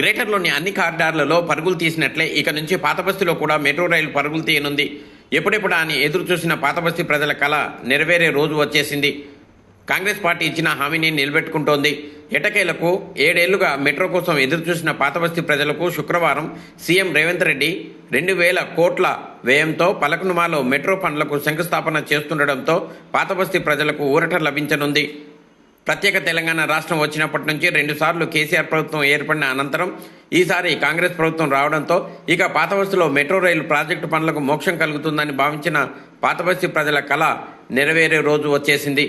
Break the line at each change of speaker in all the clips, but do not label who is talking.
గ్రేటర్లోని అన్ని కారిడార్లలో పరుగులు తీసినట్లే ఇక నుంచి పాతబస్తీలో కూడా మెట్రో రైలు పరుగులు తీయనుంది. ఎప్పుడెప్పుడా అని ఎదురు చూసిన పాతబస్తీ ప్రజల కళ నెరవేరే రోజు వచ్చేసింది. కాంగ్రెస్ పార్టీ ఇచ్చిన హామీని నిలబెట్టుకుంటోంది. ఎటకేలకు 7 ఏళ్లుగా మెట్రో కోసం ఎదురు చూసిన పాతబస్తీ ప్రజలకు శుక్రవారం సీఎం రేవంత్ రెడ్డి 2000 కోట్ల వ్యయంతో పలకనుమాలో మెట్రో పనులకు శంకుస్థాపన చేస్తుండటంతో పాతబస్తీ ప్రజలకు ఊరట లభించనుంది. ప్రత్యేక తెలంగాణ రాష్ట్రం వచ్చినప్పటి నుంచి 2 సార్లు కేసీఆర్ ప్రభుత్వం ఏర్పడిన అనంతరం ఈసారి కాంగ్రెస్ ప్రభుత్వం రావడంతో ఇక పాతబస్తీలో మెట్రో రైలు ప్రాజెక్టు పనులకు మోక్షం కలుగుతుందని భావించిన పాతబస్తీ ప్రజల కళ నెరవేరే రోజు వచ్చేసింది.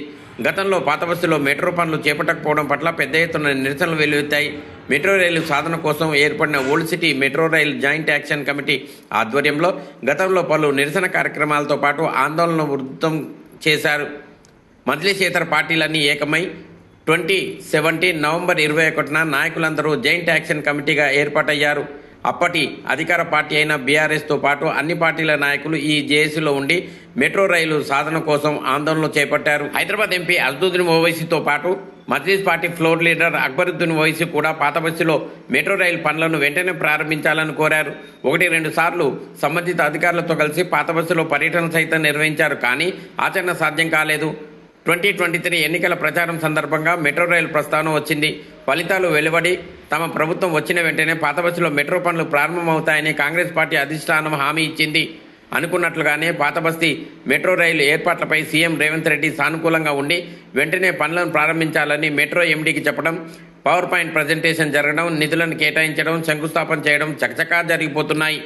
గతంలో పాతబస్తీలో మెట్రో పనులు చేపట్టకపోవడం పట్ల పెద్ద ఎత్తున నిరసనలు వెల్లువెత్తాయి. మెట్రో రైలు సాధన కోసం ఏర్పడిన old city metro rail joint action committee ఆధ్వర్యంలో గతంలో పలు నిరసన కార్యక్రమాలతో పాటు ఆందోళనను ఉధృతం చేశారు. మజ్లిసేతర పార్టీలన్నీ ఏకమై 2017 నవంబర్ 21న నాయకులందరూ జాయింట్ యాక్షన్ కమిటీగా ఏర్పాటయ్యారు. అప్పటి అధికార పార్టీ అయిన బీఆర్ఎస్తో పాటు అన్ని పార్టీల నాయకులు ఈ జేఏసీలో ఉండి మెట్రో రైలు సాధన కోసం ఆందోళనలు చేపట్టారు. హైదరాబాద్ ఎంపీ అసదుద్దీన్ ఓవైసీతో పాటు Majlis party floor leader Akbaruddin Owaisi కూడా పాతబస్తీలో మెట్రో రైలు పనులను వెంటనే ప్రారంభించాలని కోరారు. 1-2 సార్లు సంబంధిత అధికారులతో కలిసి పాతబస్తీలో పర్యటన సైతం నిర్వహించారు. కానీ ఆచరణ సాధ్యం కాలేదు. 2023 ఎన్నికల ప్రచారం సందర్భంగా మెట్రో రైలు ప్రస్తావన వచ్చింది. ఫలితాలు వెలువడి తమ ప్రభుత్వం వచ్చిన వెంటనే పాతబస్తీలో మెట్రో పనులు ప్రారంభమవుతాయని కాంగ్రెస్ పార్టీ అధిష్టానం హామీ ఇచ్చింది. అనుకున్నట్లుగానే పాతబస్తీ మెట్రో రైలు ఏర్పాట్లపై సీఎం రేవంత్ రెడ్డి సానుకూలంగా ఉండి వెంటనే పనులను ప్రారంభించాలని మెట్రో ఎండీకి చెప్పడం, పవర్ పాయింట్ ప్రజెంటేషన్ జరగడం, నిధులను కేటాయించడం, శంకుస్థాపన చేయడం చకచకా జరిగిపోతున్నాయి.